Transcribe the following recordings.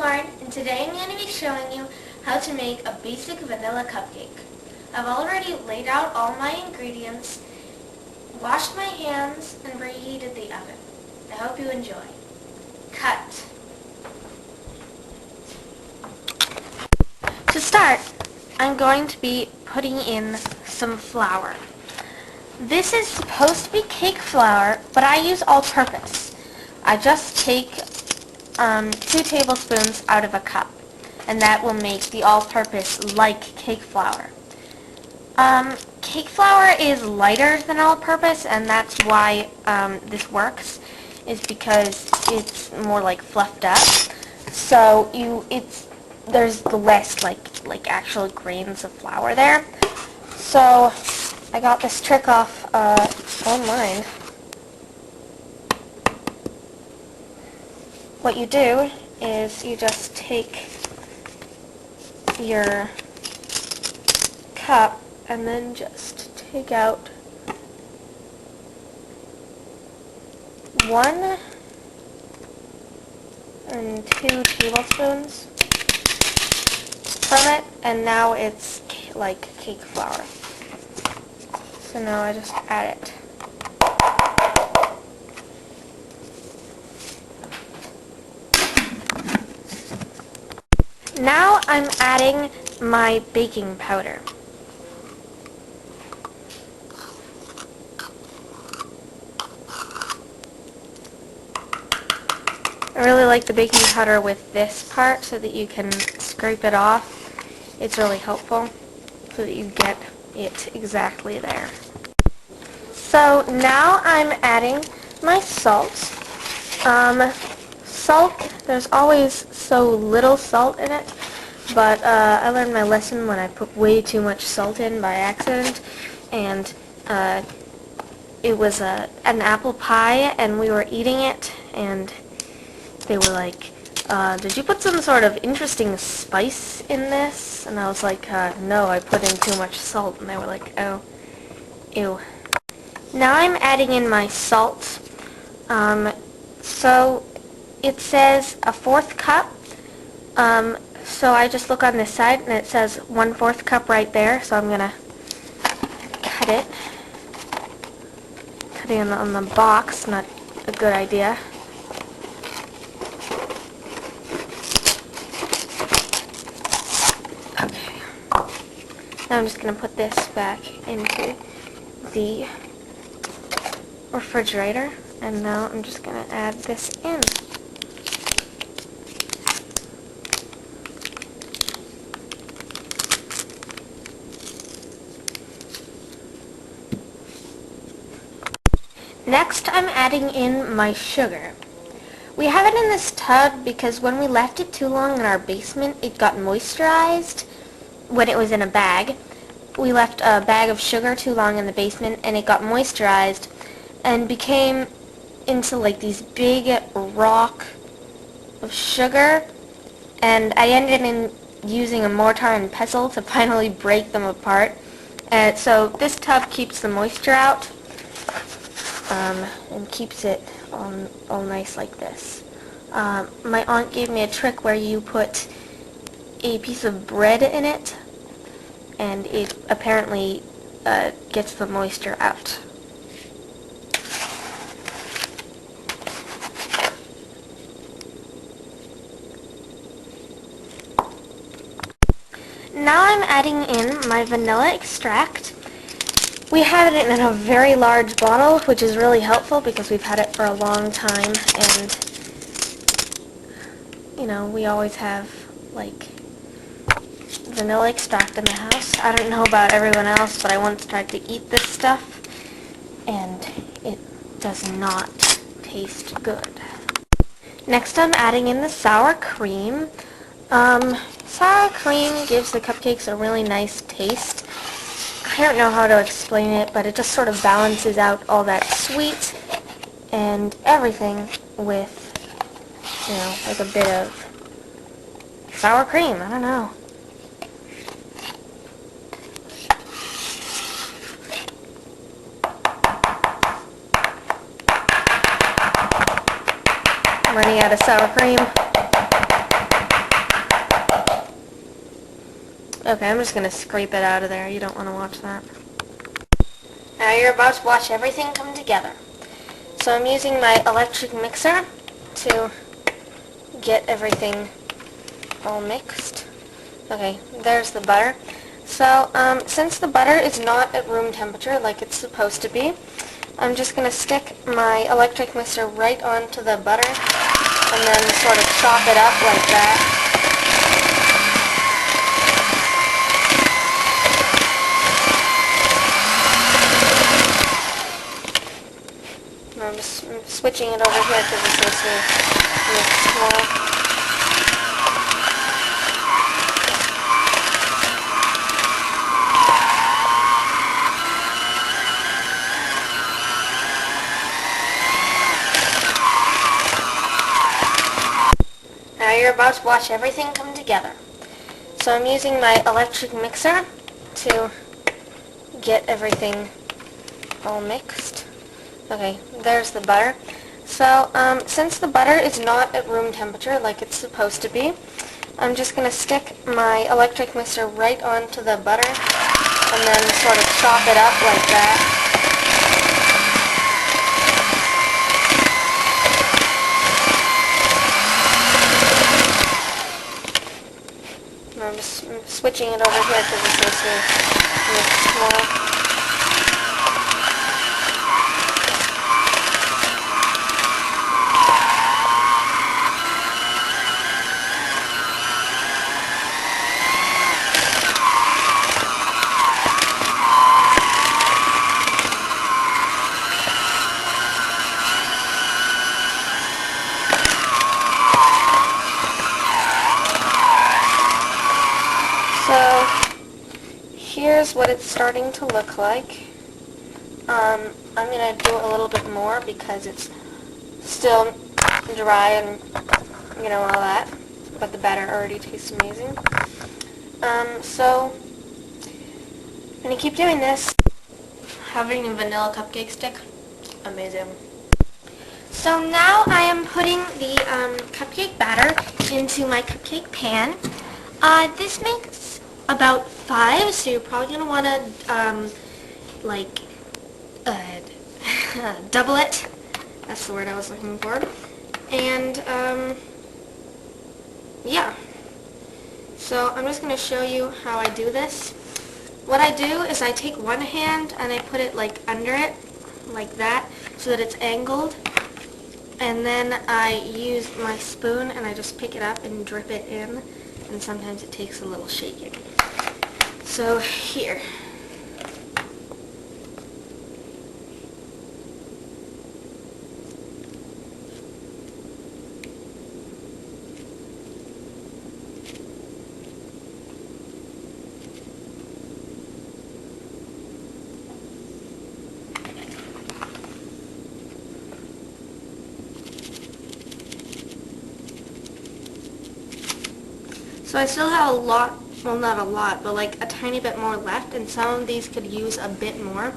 Lauren, and today I'm going to be showing you how to make a basic vanilla cupcake. I've already laid out all my ingredients, washed my hands, and preheated the oven. I hope you enjoy. Cut. To start, I'm going to be putting in some flour. This is supposed to be cake flour, but I use all-purpose. I just take 2 tablespoons out of a cup, and that will make the all-purpose like cake flour. Cake flour is lighter than all-purpose, and that's why this works, is because it's more like fluffed up. So there's less like actual grains of flour there. So I got this trick off online. What you do is you just take your cup and then just take out 1 and 2 tablespoons from it, and now it's like cake flour. So now I just add it. Now I'm adding my baking powder. I really like the baking powder with this part so that you can scrape it off. It's really helpful so that you get it exactly there. So now I'm adding my salt. Salt, there's always so little salt in it, but I learned my lesson when I put way too much salt in by accident, and it was an apple pie, and we were eating it, and they were like, did you put some sort of interesting spice in this? And I was like, no, I put in too much salt. And they were like, oh, ew. Now I'm adding in my salt. So it says a 1/4 cup. So I just look on this side and it says 1/4 cup right there. So I'm gonna cut it. Cutting on the box, not a good idea. Okay. Now I'm just gonna put this back into the refrigerator, and now I'm just going to add this in. Next, I'm adding in my sugar. We have it in this tub because when we left it too long in our basement, it got moisturized when it was in a bag. We left a bag of sugar too long in the basement, and it got moisturized and became into like these big rock of sugar, and I ended in using a mortar and pestle to finally break them apart. So this tub keeps the moisture out and keeps it all nice like this. My aunt gave me a trick where you put a piece of bread in it, and it apparently gets the moisture out. Now I'm adding in my vanilla extract. We have it in a very large bottle, which is really helpful because we've had it for a long time, and you know, we always have like vanilla extract in the house. I don't know about everyone else, but I once tried to eat this stuff and it does not taste good. Next I'm adding in the sour cream. Sour cream gives the cupcakes a really nice taste. I don't know how to explain it, but it just sort of balances out all that sweet and everything with, you know, like a bit of sour cream. I don't know. I'm running out of sour cream. Okay, I'm just going to scrape it out of there. You don't want to watch that. Now you're about to watch everything come together. So I'm using my electric mixer to get everything all mixed. Okay, there's the butter. So since the butter is not at room temperature like it's supposed to be, I'm just going to stick my electric mixer right onto the butter and then sort of chop it up like that. I'm just switching it over here because it's supposed to mix more. Now you're about to watch everything come together. So I'm using my electric mixer to get everything all mixed. Okay, there's the butter. So since the butter is not at room temperature like it's supposed to be, I'm just going to stick my electric mixer right onto the butter and then sort of chop it up like that. I'm just switching it over here because it's supposed to mix more. So here's what it's starting to look like. I'm going to do a little bit more because it's still dry and, you know, all that, but the batter already tastes amazing. So I'm going to keep doing this. Having a vanilla cupcake stick, amazing. So now I am putting the cupcake batter into my cupcake pan. This makes about 5, so you're probably going to want to, double it. That's the word I was looking for. And, yeah. So I'm just going to show you how I do this. What I do is I take one hand and I put it like under it, like that, so that it's angled. And then I use my spoon and I just pick it up and drip it in. And sometimes it takes a little shaking. So here. So I still have a lot, well not a lot, but like a tiny bit more left, and some of these could use a bit more.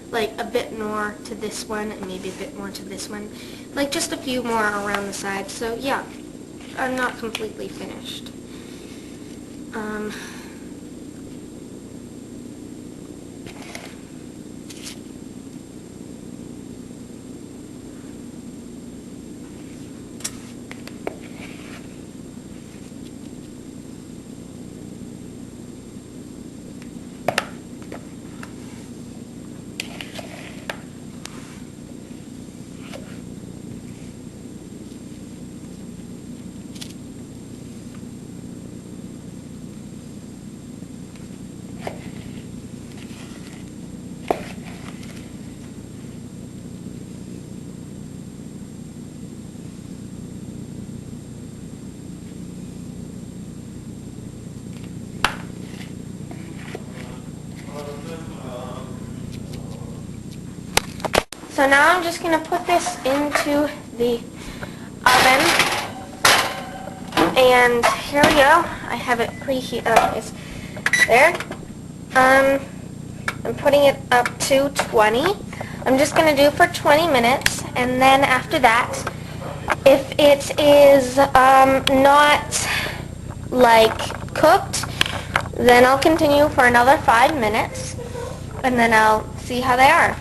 Like a bit more to this one, and maybe a bit more to this one. Like just a few more around the sides. So yeah, I'm not completely finished. So now I'm just going to put this into the oven, and here we go. I have it preheated. It's there. I'm putting it up to 20. I'm just going to do for 20 minutes, and then after that, if it is not like cooked, Then I'll continue for another 5 minutes, and then I'll see how they are.